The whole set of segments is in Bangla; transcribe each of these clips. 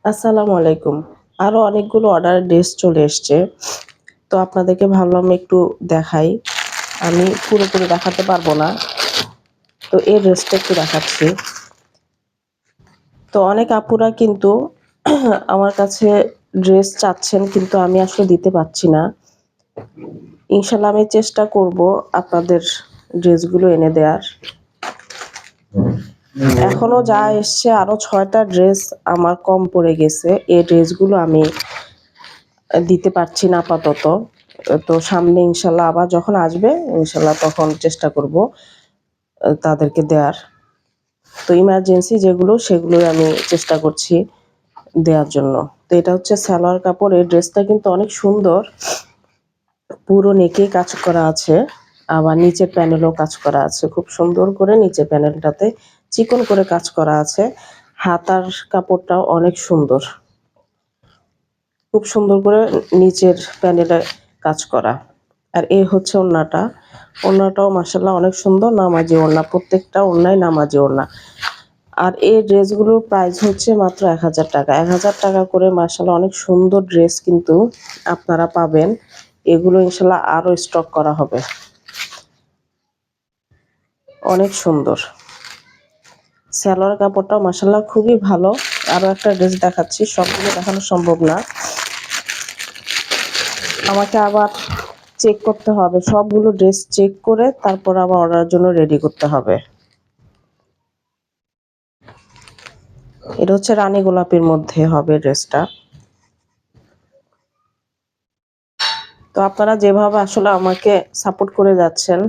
আসসালামু আলাইকুম। আরো অনেকগুলো অর্ডারের ড্রেস চলে এসছে। তো আপনাদেরকে ভাবলাম একটু দেখাই। আমি পুরোপুরি দেখাতে পারবো না। তো এই ড্রেসটা একটু দেখাচ্ছি। তো অনেক আপুরা কিন্তু আমার কাছে ড্রেস চাচ্ছেন, কিন্তু আমি আসলে দিতে পারছি না। ইনশাআল্লাহ আমি চেষ্টা করব আপনাদের ড্রেসগুলো এনে দেওয়ার। এখনো যা এসছে আরো ৬টা ড্রেস আমার কম পড়ে গেছে। এই ড্রেসগুলো আমি দিতে পারছি না আপাতত। তো সামনে ইনশাল্লাহ আবার যখন আসবে ইনশাল্লাহ তখন চেষ্টা করব তাদেরকে দেওয়ার। তো ইমার্জেন্সি যেগুলো সেগুলোই আমি চেষ্টা করছি দেওয়ার জন্য। তো এটা হচ্ছে সালোয়ার কাপড়। এই ড্রেসটা কিন্তু অনেক সুন্দর, পুরো নেকে কাজ করা আছে, আবার নিচের প্যানেলও কাজ করা আছে খুব সুন্দর করে। নিচের প্যানেলটাতে চিকন করে কাজ করা আছে। হাতার কাপড়টাও অনেক সুন্দর, খুব সুন্দর করে নিচের প্যানেলে কাজ করা। আর এই হচ্ছে ওড়নাটা। ওড়নাটাও মাশাআল্লাহ অনেক সুন্দর, নামাজি ওড়না, প্রত্যেকটা ওড়নাই নামাজি ওড়না। আর এই ড্রেসগুলোর প্রাইস হচ্ছে মাত্র ১,০০০ টাকা। ১,০০০ টাকা করে মাশাআল্লাহ অনেক সুন্দর ড্রেস কিন্তু আপনারা পাবেন। এগুলো ইনশাআল্লাহ আরো স্টক করা হবে। অনেক সুন্দর সালোয়ার কাপড়টাও মাশাআল্লাহ খুবই ভালো। আরো একটা ড্রেস দেখাচ্ছি, সবগুলো দেখানো সম্ভব না, আমাকে আবার চেক করতে হবে, সবগুলো ড্রেস চেক করে তারপর আবার অর্ডারের জন্য রেডি করতে হবে। এটা হচ্ছে রানী গোলাপির মধ্যে হবে ড্রেসটা। তো আপনারা যেভাবে আসলে আমাকে সাপোর্ট করে যাচ্ছেন,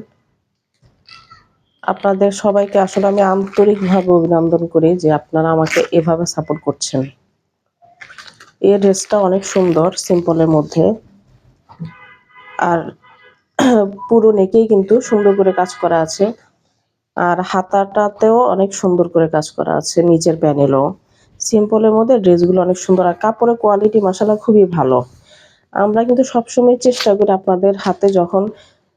আপনাদের সবাইকে আসলে আমি আন্তরিকভাবে অভিনন্দন করি যে আপনারা আমাকে এভাবে সাপোর্ট করছেন। এই ড্রেসটা অনেক সুন্দর, সিম্পলের মধ্যে। আর পুরো নেকেই কিন্তু সুন্দর করে কাজ করা আছে। আর হাতাটাতেও অনেক সুন্দর করে কাজ করা আছে, নিচের প্যানেলও। সিম্পলের মধ্যে ড্রেসগুলো অনেক সুন্দর, আর কাপড়ের কোয়ালিটি মাশাআল্লাহ খুবই ভালো। আমরা কিন্তু সবসময় চেষ্টা করি আপনাদের হাতে যখন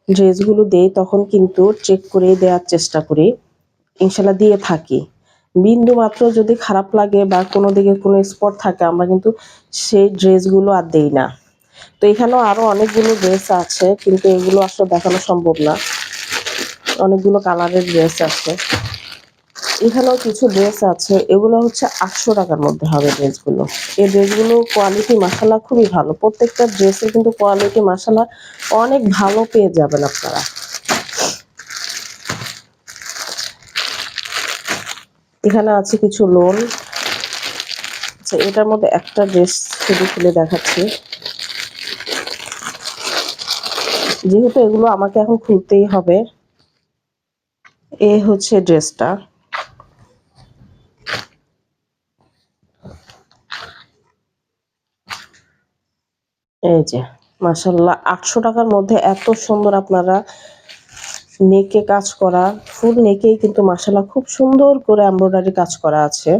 ড্রেসগুলো দেই তখন কিন্তু চেক করে দেওয়ার চেষ্টা করি, ইনশাল্লাহ দিয়ে থাকি। বিন্দু মাত্র যদি খারাপ লাগে বা কোনো দিকে কোনো স্পট থাকে আমরা কিন্তু সেই ড্রেসগুলো আর দেই না। তো এখানেও আরো অনেকগুলো ড্রেস আছে, কিন্তু এগুলো আসলে দেখানো সম্ভব না, অনেকগুলো কালারের ড্রেস আছে। এখানেও কিছু ড্রেস আছে, এগুলো হচ্ছে ৮০০ টাকার মধ্যে হবে ড্রেসগুলো। এই ড্রেসগুলো কোয়ালিটি মাশাআল্লাহ খুবই ভালো, প্রত্যেকটা ড্রেসের কিন্তু কোয়ালিটি মাশাআল্লাহ অনেক ভালো পেয়ে যাবেন আপনারা। এখানে আছে কিছু লোন। আচ্ছা, এটার মধ্যে একটা ড্রেস শুধু খুলে দেখাচ্ছি, যেহেতু এগুলো আমাকে এখন খুলতেই হবে। এ হচ্ছে ড্রেসটা। এই যে মাশাআল্লাহ ৮০০ টাকার মধ্যে এত সুন্দর আপনারা নেকে কাজ করা, ফুল নেকেই কিন্তু মাশাআল্লাহ খুব সুন্দর করে এমব্রয়ডারি কাজ করা আছে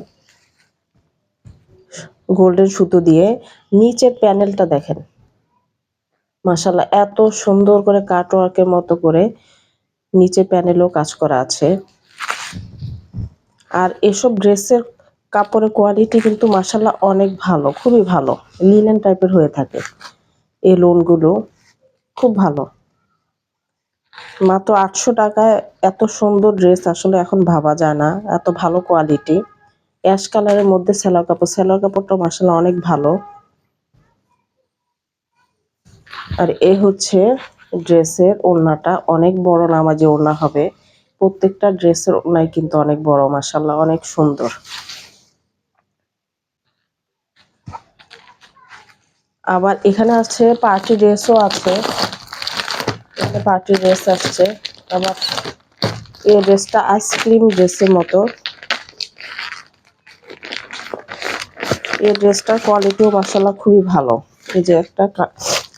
গোল্ডেন সুতো দিয়ে। নিচের প্যানেলটা দেখেন মাশাআল্লাহ এত সুন্দর করে কাটওয়ার্কের মতো করে নিচের প্যানেলেও কাজ করা আছে। আর এসব ড্রেসের কাপড়ের কোয়ালিটি কিন্তু মাশাআল্লাহ অনেক ভালো, খুবই ভালো, লিনেন টাইপের হয়ে থাকে। এই লোনগুলো খুব ভালো। মাত্র ৮০০ টাকায় এত সুন্দর ড্রেস আসলে এখন ভাবা যায় না, এত ভালো কোয়ালিটি। অ্যাশ কালারের মধ্যে সালোয়ার কাপড়, সালোয়ার কাপড়টা মাশাআল্লাহ অনেক ভালো। আর এই হচ্ছে ড্রেসের ওড়নাটা, অনেক বড় নামাজি ওড়না হবে। প্রত্যেকটা ড্রেসের ওড়নাই কিন্তু অনেক বড়, মাশাআল্লাহ অনেক সুন্দর। আবার এখানে আছে পার্টি ড্রেসও আছে, এখানে পার্টি ড্রেস আসছে। আবার এই ড্রেসটা আইসক্রিম ড্রেসের মতো। এই ড্রেসটার কোয়ালিটিও মাশাআল্লাহ খুবই ভালো। এই যে একটা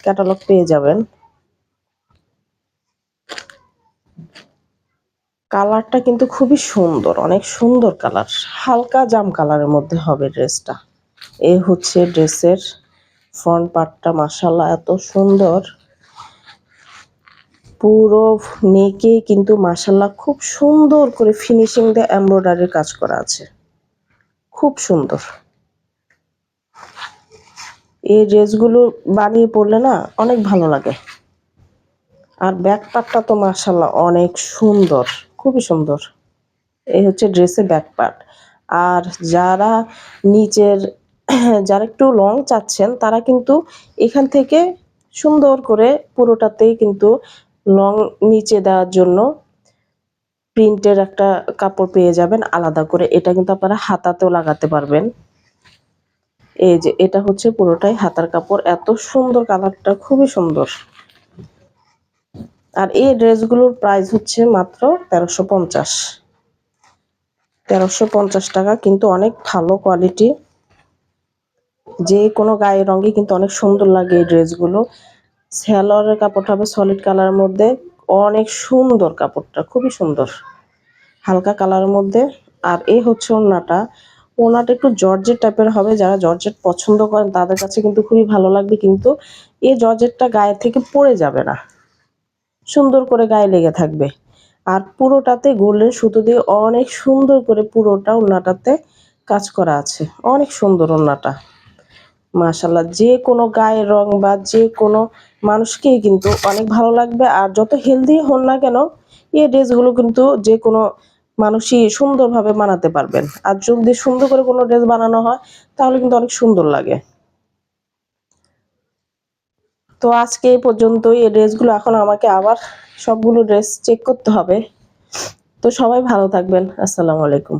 ক্যাটালগ পেয়ে যাবেন। কালারটা কিন্তু খুবই সুন্দর, অনেক সুন্দর কালার, হালকা জাম কালারের মধ্যে হবে ড্রেসটা। এই হচ্ছে ড্রেসের ফ্রন্ট পার্টটা, মাশাআল্লাহ এত সুন্দর। পুরো নেকে কিন্তু মাশাআল্লাহ খুব সুন্দর করে ফিনিশিং দিয়ে এমব্রয়ডারির কাজ করা আছে, খুব সুন্দর। এই ড্রেসগুলো বানিয়ে পরলে না অনেক ভালো লাগে। আর ব্যাক পার্টটা তো মাশাআল্লাহ অনেক সুন্দর, খুবই সুন্দর। এই হচ্ছে ড্রেসের ব্যাক পার্ট। আর যারা নিচের যারা একটু লং চাচ্ছেন তারা কিন্তু এখান থেকে সুন্দর করে পুরোটাতেই কিন্তু লং নিচে দেওয়ার জন্য প্রিন্টের একটা কাপড় পেয়ে যাবেন আলাদা করে। এটা কিন্তু আপনারা হাতাতেও লাগাতে পারবেন। এই যে এটা হচ্ছে পুরোটাই হাতার কাপড়। এত সুন্দর, কালারটা খুবই সুন্দর। আর এই ড্রেসগুলোর প্রাইস হচ্ছে মাত্র ১৩৫০। ১৩৫০ টাকা, কিন্তু অনেক ভালো কোয়ালিটি। যে কোনো গায়ের রঙে কিন্তু অনেক সুন্দর লাগে এই ড্রেসগুলো। সালোয়ারের কাপড়টা হবে সলিড কালারের মধ্যে, অনেক সুন্দর কাপড়টা, খুবই সুন্দর হালকা কালারের মধ্যে। আর এই হচ্ছে ওড়নাটা। ওড়নাটা একটু জর্জেট টাইপের হবে, যারা জর্জেট পছন্দ করেন তাদের কাছে কিন্তু খুবই ভালো লাগবে। কিন্তু এই জর্জেটটা গায়ে থেকে পড়ে যাবে না, সুন্দর করে গায়ে লেগে থাকবে। আর পুরোটাতে গোল্ডেন সুতো দিয়ে অনেক সুন্দর করে পুরোটা ওড়নাটাতে কাজ করা আছে, অনেক সুন্দর ওড়নাটা মাশাআল্লাহ। যে কোনো গায়ের রং বা যে কোনো মানুষকেই কিন্তু অনেক ভালো লাগবে। আর যত হেলদি হন না কেন, এই ড্রেসগুলো কিন্তু যে কোনো মানুষই সুন্দরভাবে বানাতে পারবেন। আর যদি সুন্দর করে কোনো ড্রেস বানানো হয় তাহলে কিন্তু অনেক সুন্দর লাগে। তো আজকে এই পর্যন্তই। এই ড্রেসগুলো এখন আমাকে আবার সবগুলো ড্রেস চেক করতে হবে। তো সবাই ভালো থাকবেন। আসসালামু আলাইকুম।